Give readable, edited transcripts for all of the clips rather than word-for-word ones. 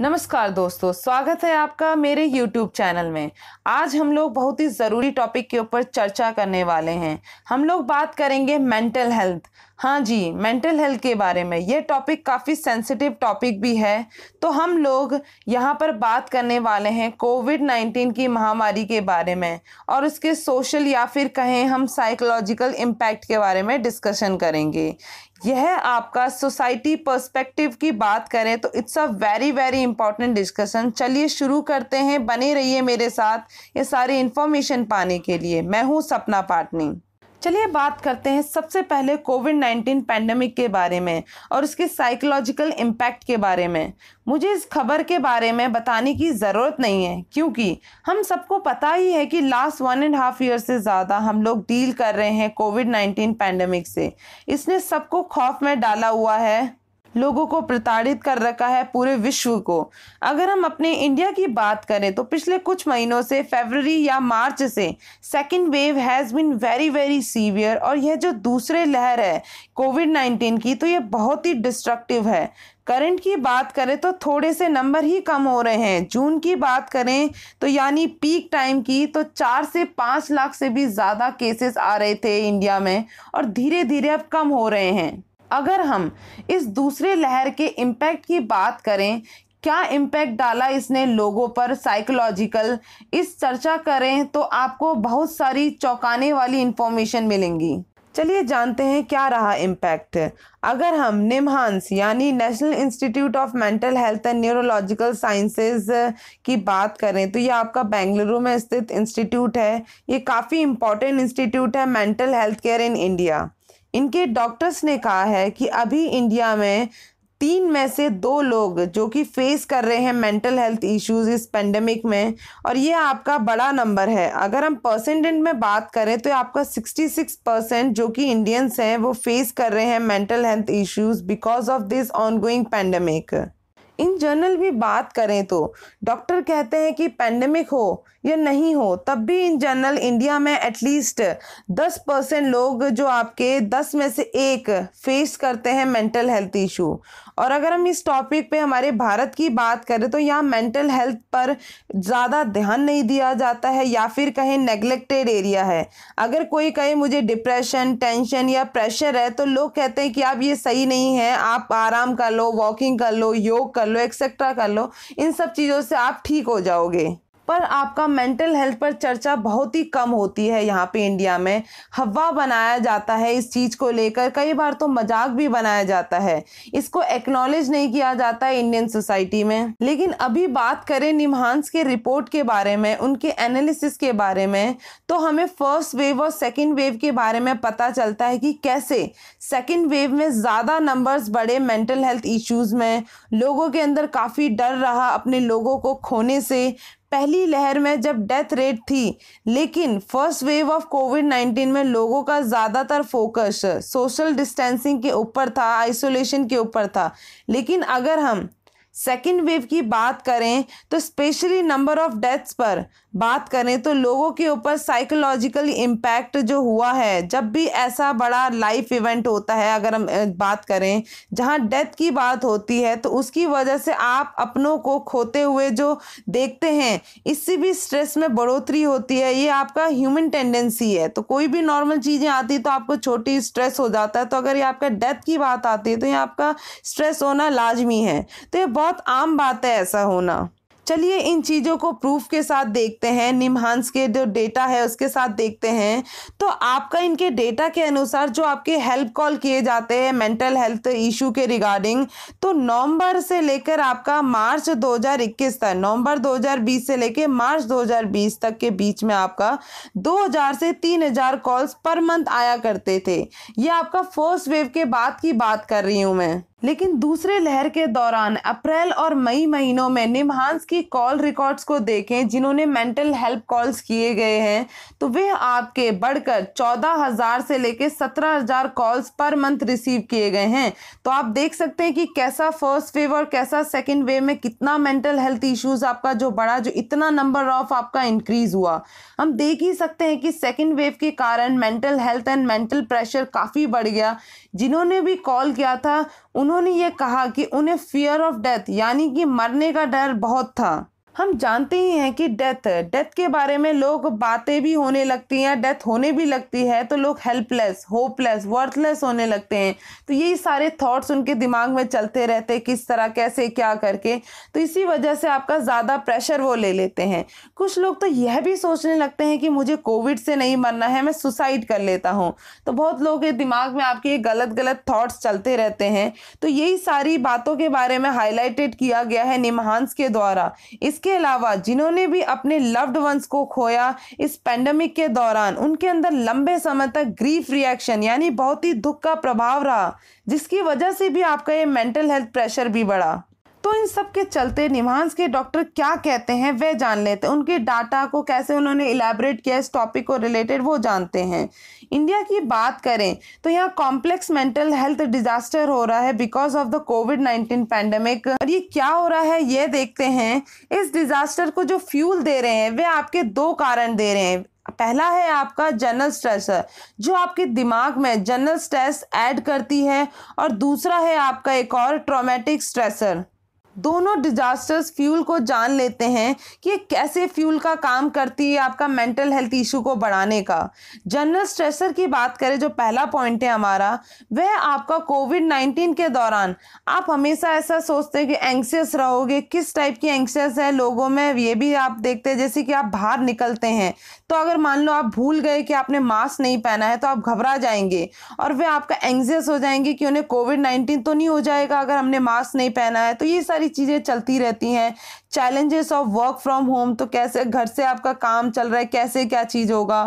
नमस्कार दोस्तों, स्वागत है आपका मेरे YouTube चैनल में। आज हम लोग बहुत ही ज़रूरी टॉपिक के ऊपर चर्चा करने वाले हैं। हम लोग बात करेंगे मेंटल हेल्थ। हाँ जी, मेंटल हेल्थ के बारे में। ये टॉपिक काफ़ी सेंसिटिव टॉपिक भी है, तो हम लोग यहाँ पर बात करने वाले हैं कोविड-19 की महामारी के बारे में और उसके सोशल या फिर कहें हम साइकोलॉजिकल इम्पैक्ट के बारे में डिस्कशन करेंगे। यह आपका सोसाइटी पर्सपेक्टिव की बात करें तो it's a very very important discussion. चलिए शुरू करते हैं, बने रहिए मेरे साथ ये सारी इन्फॉर्मेशन पाने के लिए। मैं हूँ सपना पाटनी। चलिए बात करते हैं सबसे पहले कोविड-19 पैंडेमिक के बारे में और उसके साइकोलॉजिकल इम्पैक्ट के बारे में। मुझे इस खबर के बारे में बताने की ज़रूरत नहीं है, क्योंकि हम सबको पता ही है कि लास्ट 1.5 ईयर से ज़्यादा हम लोग डील कर रहे हैं कोविड-19 पैंडेमिक से। इसने सबको खौफ में डाला हुआ है, लोगों को प्रताड़ित कर रखा है, पूरे विश्व को। अगर हम अपने इंडिया की बात करें तो पिछले कुछ महीनों से फरवरी या मार्च से second wave has been very very severe और यह जो दूसरे लहर है कोविड-19 की, तो यह बहुत ही डिस्ट्रक्टिव है। करंट की बात करें तो थोड़े से नंबर ही कम हो रहे हैं। जून की बात करें तो यानी पीक टाइम की, तो 4 से 5 लाख से भी ज़्यादा केसेस आ रहे थे इंडिया में और धीरे धीरे अब कम हो रहे हैं। अगर हम इस दूसरे लहर के इम्पैक्ट की बात करें, क्या इम्पैक्ट डाला इसने लोगों पर साइकोलॉजिकल, इस चर्चा करें तो आपको बहुत सारी चौंकाने वाली इंफॉर्मेशन मिलेंगी। चलिए जानते हैं क्या रहा इम्पैक्ट। अगर हम निमहांस यानी national institute of mental health and neurological sciences की बात करें तो ये आपका बेंगलुरु में स्थित इंस्टीट्यूट है। ये काफ़ी इम्पोर्टेंट इंस्टीट्यूट है mental health care in India. इनके डॉक्टर्स ने कहा है कि अभी इंडिया में 3 में से 2 लोग जो कि फेस कर रहे हैं मेंटल हेल्थ इश्यूज इस पेंडेमिक में, और ये आपका बड़ा नंबर है। अगर हम परसेंटेज में बात करें तो आपका 66% जो कि इंडियंस हैं वो फेस कर रहे हैं mental health issues because of this ongoing pandemic. In general भी बात करें तो डॉक्टर कहते हैं कि पेंडेमिक हो या नहीं हो, तब भी इन जनरल इंडिया में एटलीस्ट 10% लोग जो आपके 10 में से 1 फेस करते हैं मेंटल हेल्थ इशू। और अगर हम इस टॉपिक पे हमारे भारत की बात करें तो यहाँ मेंटल हेल्थ पर ज़्यादा ध्यान नहीं दिया जाता है या फिर कहें नेग्लेक्टेड एरिया है। अगर कोई कहे मुझे डिप्रेशन, टेंशन या प्रेशर है तो लोग कहते हैं कि आप ये सही नहीं है, आप आराम कर लो, वॉकिंग कर लो, योग कर लो, एक्सेट्रा कर लो, इन सब चीज़ों से आप ठीक हो जाओगे। पर आपका मेंटल हेल्थ पर चर्चा बहुत ही कम होती है यहाँ पे इंडिया में। हवा बनाया जाता है इस चीज़ को लेकर, कई बार तो मजाक भी बनाया जाता है, इसको एक्नॉलेज नहीं किया जाता है इंडियन सोसाइटी में। लेकिन अभी बात करें निमहांस के रिपोर्ट के बारे में, उनके एनालिसिस के बारे में, तो हमें फर्स्ट वेव और सेकेंड वेव के बारे में पता चलता है कि कैसे सेकेंड वेव में ज़्यादा नंबर्स बढ़े मेंटल हेल्थ इश्यूज़ में। लोगों के अंदर काफ़ी डर रहा अपने लोगों को खोने से। पहली लहर में जब डेथ रेट थी, लेकिन फर्स्ट वेव ऑफ कोविड-19 में लोगों का ज़्यादातर फोकस सोशल डिस्टेंसिंग के ऊपर था, आइसोलेशन के ऊपर था। लेकिन अगर हम सेकेंड वेव की बात करें तो स्पेशली नंबर ऑफ डेथ्स पर बात करें तो लोगों के ऊपर साइकोलॉजिकल इम्पैक्ट जो हुआ है, जब भी ऐसा बड़ा लाइफ इवेंट होता है, अगर हम बात करें जहां डेथ की बात होती है, तो उसकी वजह से आप अपनों को खोते हुए जो देखते हैं, इससे भी स्ट्रेस में बढ़ोतरी होती है। ये आपका ह्यूमन टेंडेंसी है। तो कोई भी नॉर्मल चीज़ें आती तो आपको छोटी स्ट्रेस हो जाता है, तो अगर ये आपका डेथ की बात आती है तो ये आपका स्ट्रेस होना लाजमी है। तो ये बहुत आम बात है ऐसा होना। चलिए इन चीज़ों को प्रूफ के साथ देखते हैं, निमहांस के जो डेटा है उसके साथ देखते हैं। तो आपका इनके डेटा के अनुसार जो आपके हेल्प कॉल किए जाते हैं मेंटल हेल्थ इशू के रिगार्डिंग, तो नवंबर से लेकर आपका मार्च 2021 तक, नवंबर 2020 से लेकर मार्च 2020 तक के बीच में आपका 2000 से 3000 कॉल्स पर मंथ आया करते थे। ये आपका फर्स्ट वेव के बाद की बात कर रही हूँ मैं। लेकिन दूसरे लहर के दौरान अप्रैल और मई महीनों में निमहांस की कॉल रिकॉर्ड्स को देखें जिन्होंने मेंटल हेल्प कॉल्स किए गए हैं, तो वे आपके बढ़कर 14,000 से लेकर 17,000 कॉल्स पर मंथ रिसीव किए गए हैं। तो आप देख सकते हैं कि कैसा फर्स्ट वेव और कैसा सेकेंड वेव में कितना मेंटल हेल्थ इश्यूज आपका जो बढ़ा, जो इतना नंबर ऑफ आपका इंक्रीज हुआ। हम देख ही सकते हैं कि सेकेंड वेव के कारण mental health and mental pressure काफ़ी बढ़ गया। जिन्होंने भी कॉल किया था उन्होंने ये कहा कि उन्हें फियर ऑफ डेथ यानी कि मरने का डर बहुत था। हम जानते ही हैं कि डेथ के बारे में लोग बातें भी होने लगती हैं, डेथ होने भी लगती है तो लोग हेल्पलेस, होपलेस, वर्थलेस होने लगते हैं। तो यही सारे थॉट्स उनके दिमाग में चलते रहते हैं, किस तरह, कैसे, क्या करके। तो इसी वजह से आपका ज़्यादा प्रेशर वो ले लेते हैं। कुछ लोग तो यह भी सोचने लगते हैं कि मुझे कोविड से नहीं मरना है, मैं सुसाइड कर लेता हूँ। तो बहुत लोगों के दिमाग में आपके गलत गलत थॉट्स चलते रहते हैं। तो यही सारी बातों के बारे में हाईलाइटेड किया गया है निमहांस के द्वारा। इसके अलावा जिन्होंने भी अपने लव्ड वंस को खोया इस पेंडेमिक के दौरान, उनके अंदर लंबे समय तक ग्रीफ रिएक्शन यानी बहुत ही दुख का प्रभाव रहा, जिसकी वजह से भी आपका ये मेंटल हेल्थ प्रेशर भी बढ़ा। तो इन सब के चलते निमहांस के डॉक्टर क्या कहते हैं वह जान लेते हैं। उनके डाटा को कैसे उन्होंने इलैबोरेट किया इस टॉपिक को रिलेटेड वो जानते हैं। इंडिया की बात करें तो यहाँ कॉम्प्लेक्स मेंटल हेल्थ डिजास्टर हो रहा है because of the covid pandemic. और ये क्या हो रहा है ये देखते हैं। इस डिजास्टर को जो फ्यूल दे रहे हैं वे आपके दो कारण दे रहे हैं। पहला है आपका जनरल स्ट्रेसर, जो आपके दिमाग में जनरल स्ट्रेस ऐड करती है, और दूसरा है आपका एक और ट्रॉमेटिक स्ट्रेसर। दोनों डिजास्टर्स फ्यूल को जान लेते हैं कि कैसे फ्यूल का काम करती है आपका मेंटल हेल्थ इशू को बढ़ाने का। जनरल स्ट्रेसर की बात करें, जो पहला पॉइंट है हमारा, वह आपका कोविड-19 के दौरान आप हमेशा ऐसा सोचते हैं कि एंग्सियस रहोगे। किस टाइप की एंग्सियस है लोगों में ये भी आप देखते हैं। जैसे कि आप बाहर निकलते हैं तो अगर मान लो आप भूल गए कि आपने मास्क नहीं पहना है तो आप घबरा जाएंगे और वे आपका एंग्जियस हो जाएंगे कि उन्हें कोविड-19 तो नहीं हो जाएगा अगर हमने मास्क नहीं पहना है। तो ये सारी चीज़ें चलती रहती हैं। Challenges of work from home, तो कैसे घर से आपका काम चल रहा है, कैसे क्या चीज़ होगा।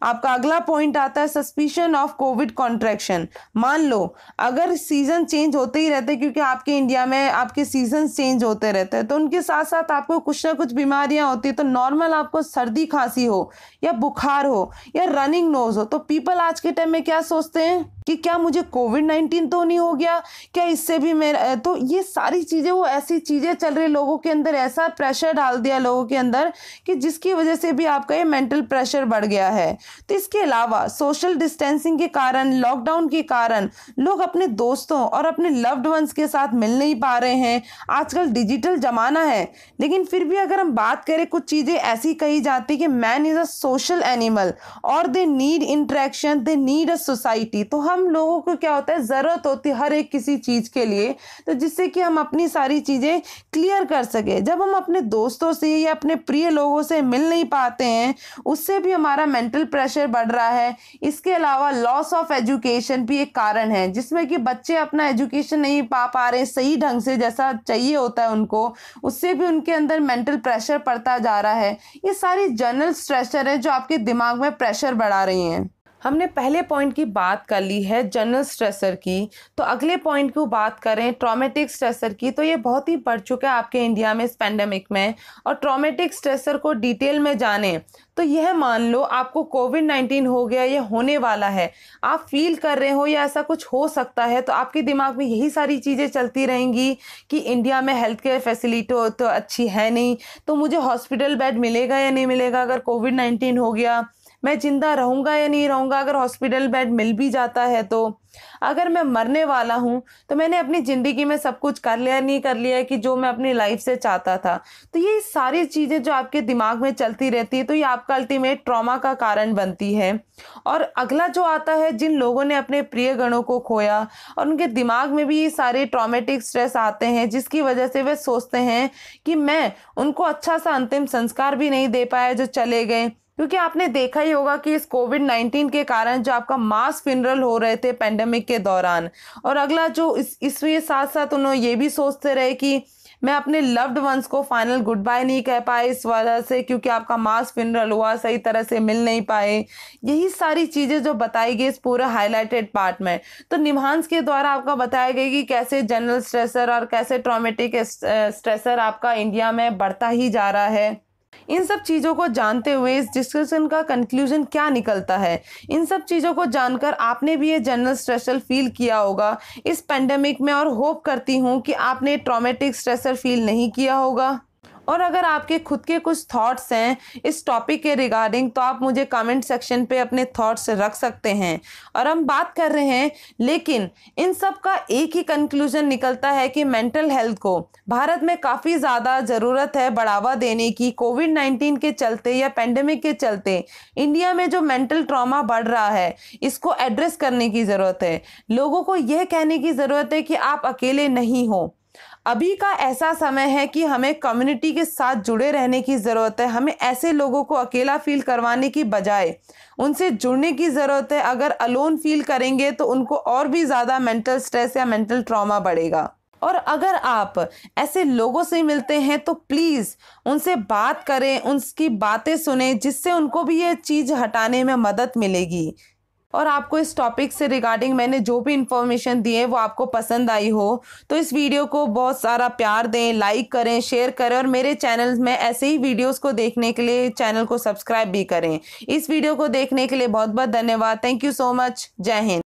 आपका अगला पॉइंट आता है सस्पिशन ऑफ कोविड कॉन्ट्रैक्शन। मान लो अगर सीजन चेंज होते ही रहते, क्योंकि आपके इंडिया में आपके सीजन चेंज होते रहते हैं, तो उनके साथ साथ आपको कुछ ना कुछ बीमारियां होती है। तो नॉर्मल आपको सर्दी खांसी हो या बुखार हो या रनिंग नोज हो, तो पीपल आज के टाइम में क्या सोचते हैं कि क्या मुझे कोविड-19 तो नहीं हो गया, क्या इससे भी मेरा। तो ये सारी चीज़ें, वो ऐसी चीज़ें चल रही लोगों के अंदर, ऐसा प्रेशर डाल दिया लोगों के अंदर कि जिसकी वजह से भी आपका ये मेंटल प्रेशर बढ़ गया है। तो इसके अलावा सोशल डिस्टेंसिंग के कारण, लॉकडाउन के कारण लोग अपने दोस्तों और अपने लव्ड वंस के साथ मिल नहीं पा रहे हैं। आजकल डिजिटल ज़माना है, लेकिन फिर भी अगर हम बात करें, कुछ चीज़ें ऐसी कही जाती कि man is a social animal और they need interaction, they need a society. तो हम लोगों को क्या होता है, ज़रूरत होती है हर एक किसी चीज़ के लिए, तो जिससे कि हम अपनी सारी चीज़ें क्लियर कर सके। जब हम अपने दोस्तों से या अपने प्रिय लोगों से मिल नहीं पाते हैं, उससे भी हमारा मेंटल प्रेशर बढ़ रहा है। इसके अलावा लॉस ऑफ एजुकेशन भी एक कारण है, जिसमें कि बच्चे अपना एजुकेशन नहीं पा रहे सही ढंग से जैसा चाहिए होता है उनको, उससे भी उनके अंदर मेंटल प्रेशर पड़ता जा रहा है। ये सारी जनरल स्ट्रेसर है जो आपके दिमाग में प्रेशर बढ़ा रही हैं। हमने पहले पॉइंट की बात कर ली है जनरल स्ट्रेसर की, तो अगले पॉइंट की बात करें ट्रॉमेटिक स्ट्रेसर की, तो ये बहुत ही बढ़ चुका है आपके इंडिया में इस पैंडेमिक में। और ट्रॉमेटिक स्ट्रेसर को डिटेल में जानें तो यह मान लो आपको कोविड-19 हो गया, ये होने वाला है, आप फील कर रहे हो या ऐसा कुछ हो सकता है, तो आपके दिमाग में यही सारी चीज़ें चलती रहेंगी कि इंडिया में हेल्थ केयर फैसिलिटी तो अच्छी है नहीं, तो मुझे हॉस्पिटल बेड मिलेगा या नहीं मिलेगा अगर कोविड-19 हो गया, मैं जिंदा रहूँगा या नहीं रहूँगा अगर हॉस्पिटल बेड मिल भी जाता है, तो अगर मैं मरने वाला हूँ तो मैंने अपनी ज़िंदगी में सब कुछ कर लिया नहीं कर लिया है कि जो मैं अपनी लाइफ से चाहता था। तो ये सारी चीज़ें जो आपके दिमाग में चलती रहती है, तो ये आपका अल्टीमेट ट्रॉमा का कारण बनती है। और अगला जो आता है, जिन लोगों ने अपने प्रियगणों को खोया और उनके दिमाग में भी ये सारे ट्रॉमेटिक स्ट्रेस आते हैं, जिसकी वजह से वे सोचते हैं कि मैं उनको अच्छा सा अंतिम संस्कार भी नहीं दे पाया जो चले गए। क्योंकि आपने देखा ही होगा कि इस कोविड-19 के कारण जो आपका मास फ्यूनरल हो रहे थे पेंडेमिक के दौरान, और अगला जो इसके साथ साथ उन्होंने ये भी सोचते रहे कि मैं अपने लव्ड वंस को फाइनल गुड बाय नहीं कह पाए इस वजह से, क्योंकि आपका मास फ्यूनरल हुआ, सही तरह से मिल नहीं पाए। यही सारी चीज़ें जो बताई गई इस पूरे हाईलाइटेड पार्ट में, तो निमहांस के द्वारा आपका बताया गया कि कैसे जनरल स्ट्रेसर और कैसे ट्रॉमेटिक स्ट्रेसर आपका इंडिया में बढ़ता ही जा रहा है। इन सब चीज़ों को जानते हुए इस डिस्कशन का कंक्लूजन क्या निकलता है, इन सब चीज़ों को जानकर आपने भी ये जनरल स्ट्रेसर फील किया होगा इस पेंडेमिक में, और होप करती हूँ कि आपने ट्रॉमेटिक स्ट्रेसर फील नहीं किया होगा। और अगर आपके खुद के कुछ थॉट्स हैं इस टॉपिक के रिगार्डिंग तो आप मुझे कमेंट सेक्शन पे अपने थॉट्स रख सकते हैं। और हम बात कर रहे हैं, लेकिन इन सब का एक ही कंक्लूजन निकलता है कि मेंटल हेल्थ को भारत में काफ़ी ज़्यादा ज़रूरत है बढ़ावा देने की। कोविड-19 के चलते या पेंडेमिक के चलते इंडिया में जो मेंटल ट्रॉमा बढ़ रहा है इसको एड्रेस करने की ज़रूरत है। लोगों को यह कहने की ज़रूरत है कि आप अकेले नहीं हो। अभी का ऐसा समय है कि हमें कम्युनिटी के साथ जुड़े रहने की ज़रूरत है। हमें ऐसे लोगों को अकेला फील करवाने की बजाय उनसे जुड़ने की ज़रूरत है। अगर अलोन फील करेंगे तो उनको और भी ज़्यादा मेंटल स्ट्रेस या मेंटल ट्रॉमा बढ़ेगा। और अगर आप ऐसे लोगों से मिलते हैं तो प्लीज़ उनसे बात करें, उनकी बातें सुने, जिससे उनको भी ये चीज़ हटाने में मदद मिलेगी। और आपको इस टॉपिक से रिगार्डिंग मैंने जो भी इंफॉर्मेशन दी है वो आपको पसंद आई हो तो इस वीडियो को बहुत सारा प्यार दें, लाइक करें, शेयर करें और मेरे चैनल में ऐसे ही वीडियोस को देखने के लिए चैनल को सब्सक्राइब भी करें। इस वीडियो को देखने के लिए बहुत बहुत धन्यवाद। Thank you so much. जय हिंद।